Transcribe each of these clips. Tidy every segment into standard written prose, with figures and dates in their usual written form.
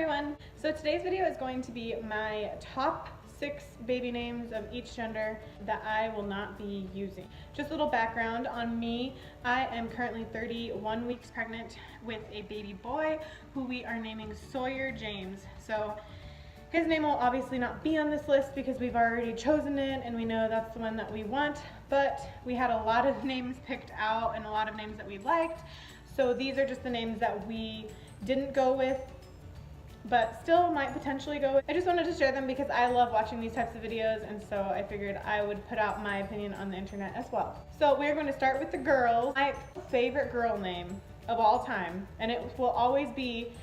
everyone. So today's video is going to be my top 6 baby names of each gender that I will not be using. Just a little background on me. I am currently 31 weeks pregnant with a baby boy who we are naming Sawyer James. So his name will obviously not be on this list because we've already chosen it and we know that's the one that we want, but we had a lot of names picked out and a lot of names that we liked. So these are just the names that we didn't go with, but still might potentially go with. I just wanted to share them because I love watching these types of videos, and so I figured I would put out my opinion on the internet as well. So we're going to start with the girls. My favorite girl name of all time, and it will always be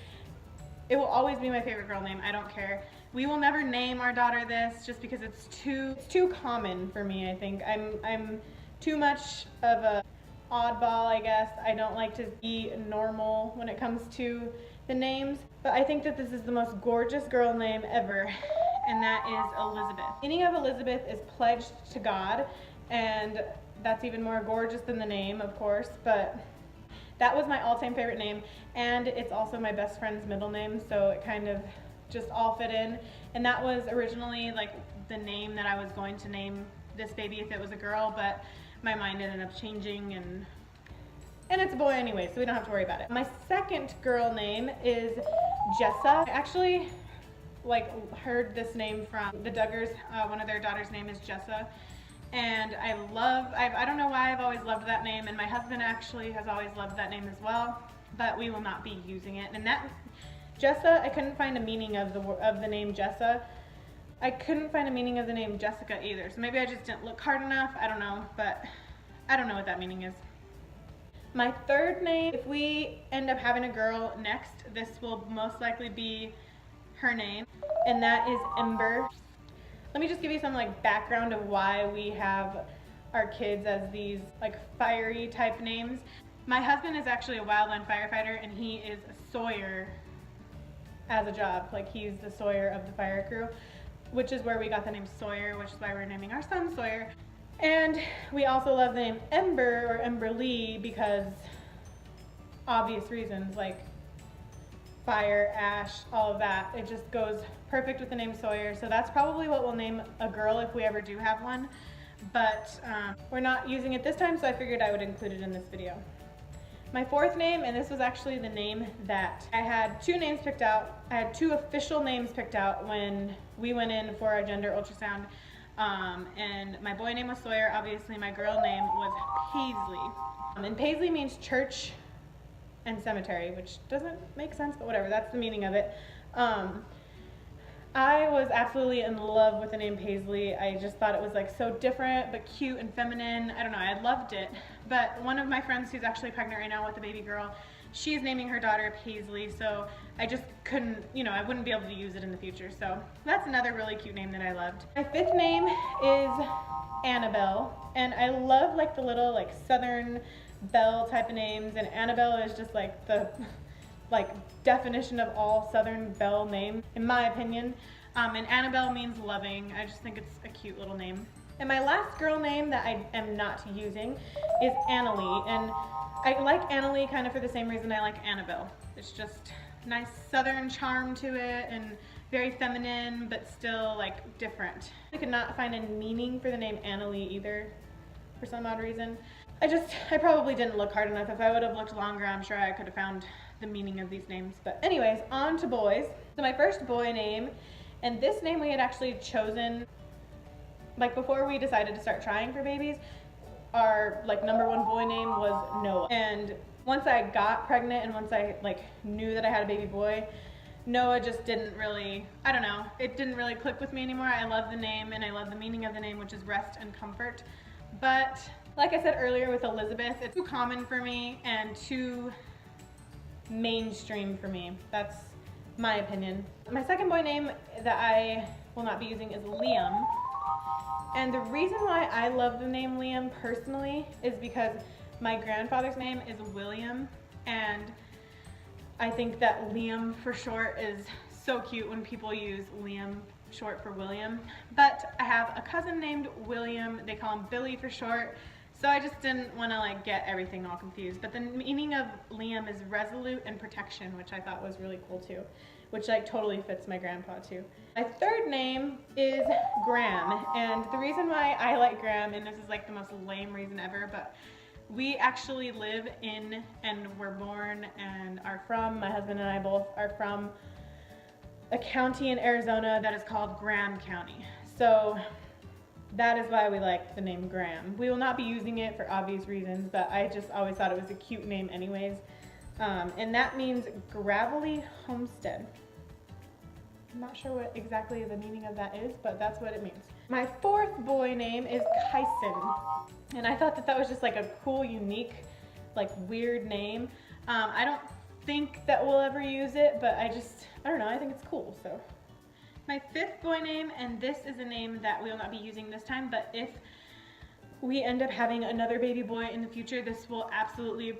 my favorite girl name. I don't care. We will never name our daughter this just because it's too common for me. I think I'm too much of a oddball, I guess. I don't like to be normal when it comes to the names, but I think that this is the most gorgeous girl name ever, and that is Elizabeth. The meaning of Elizabeth is pledged to God, and that's even more gorgeous than the name, of course, but that was my all-time favorite name, and it's also my best friend's middle name, so it kind of just all fit in. And that was originally like the name that I was going to name this baby if it was a girl, but my mind ended up changing, and it's a boy anyway, so we don't have to worry about it. My second girl name is Jessa. I actually heard this name from the Duggars. One of their daughters' name is Jessa, and I don't know why I've always loved that name, and my husband actually has always loved that name as well, but we will not be using it. And that Jessa, I couldn't find a meaning of the name Jessa. I couldn't find a meaning of the name Jessica either, so maybe I just didn't look hard enough. I don't know, but I don't know what that meaning is. My third name, if we end up having a girl next, this will most likely be her name, and that is Ember. Let me just give you some background of why we have our kids as these fiery type names. My husband is actually a wildland firefighter, and he is a Sawyer as a job. He's the Sawyer of the fire crew, which is where we got the name Sawyer, which is why we're naming our son Sawyer. And we also love the name Ember or Emberlee because obvious reasons, like fire, ash, all of that. It just goes perfect with the name Sawyer. So that's probably what we'll name a girl if we ever do have one. But we're not using it this time, so I figured I would include it in this video. My fourth name, and this was actually the name that I had 2 names picked out. I had 2 official names picked out when we went in for our gender ultrasound. And my boy name was Sawyer. Obviously, my girl name was Paisley. And Paisley means church and cemetery, which doesn't make sense, but whatever, that's the meaning of it. I was absolutely in love with the name Paisley. I just thought it was so different but cute and feminine. I don't know, I loved it. But one of my friends who's actually pregnant right now with a baby girl, she's naming her daughter Paisley, so I just couldn't, I wouldn't be able to use it in the future. So that's another really cute name that I loved. My 5th name is Annabelle, and I love the little Southern belle type of names, and Annabelle is just the definition of all Southern belle name, in my opinion. And Annabelle means loving. I just think it's a cute little name. And my last girl name that I am not using is Annalee, and I like Annalee kind of for the same reason I like Annabelle. It's just nice Southern charm to it and very feminine, but still different. I could not find a meaning for the name Annalee either for some odd reason. I probably didn't look hard enough. If I would have looked longer, I'm sure I could have found the meaning of these names. But anyways, on to boys. So my first boy name, and this name we had actually chosen before we decided to start trying for babies. Our #1 boy name was Noah. And once I got pregnant and once I knew that I had a baby boy, Noah just didn't really, I don't know, it didn't really click with me anymore. I love the name and I love the meaning of the name, which is rest and comfort. But like I said earlier with Elizabeth, it's too common for me and too mainstream for me. That's my opinion. My second boy name that I will not be using is Liam. And the reason why I love the name Liam personally is because my grandfather's name is William, and I think that Liam for short is so cute when people use Liam short for William. But I have a cousin named William. They call him Billy for short. So I just didn't want to like get everything all confused. But the meaning of Liam is resolute and protection, which I thought was really cool too, which like totally fits my grandpa too. My third name is Graham, and the reason why I like Graham, and this is like the most lame reason ever, but we actually live in and were born and are from, my husband and I both are from a county in Arizona that is called Graham County. So that is why we like the name Graham. We will not be using it for obvious reasons, but I just always thought it was a cute name anyways. And that means gravelly homestead. I'm not sure what exactly the meaning of that is, but that's what it means. My fourth boy name is Tyson. And I thought that that was just like a cool, unique, like weird name. I don't think that we'll ever use it, but I don't know, I think it's cool, so. My fifth boy name, and this is a name that we will not be using this time, but if we end up having another baby boy in the future, this will absolutely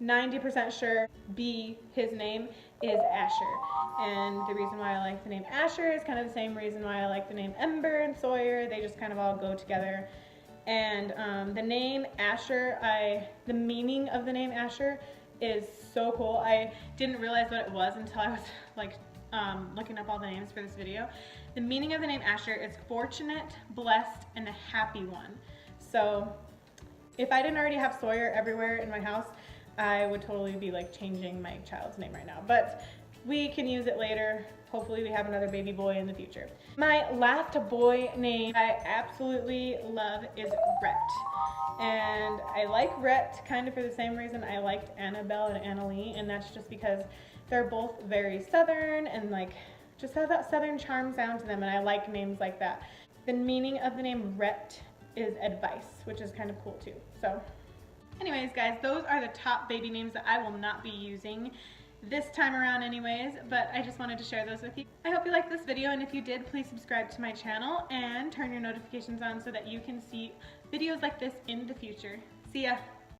90% sure be his name is Asher. And the reason why I like the name Asher is kind of the same reason why I like the name Ember and Sawyer. They just kind of all go together. And the name Asher, the meaning of the name Asher is so cool. I didn't realize what it was until I was like looking up all the names for this video. The meaning of the name Asher is fortunate, blessed, and a happy one. So if I didn't already have Sawyer everywhere in my house, I would totally be like changing my child's name right now. But we can use it later. Hopefully we have another baby boy in the future. My last boy name I absolutely love is Rhett. And I like Rhett kind of for the same reason I liked Annabelle and Annalee, and that's just because they're both very southern and like just have that southern charm sound to them, and I like names like that. The meaning of the name Rhett is advice, which is kind of cool too. So anyways guys, those are the top baby names that I will not be using this time around anyways, but I just wanted to share those with you. I hope you liked this video, and if you did, please subscribe to my channel and turn your notifications on so that you can see videos like this in the future. See ya!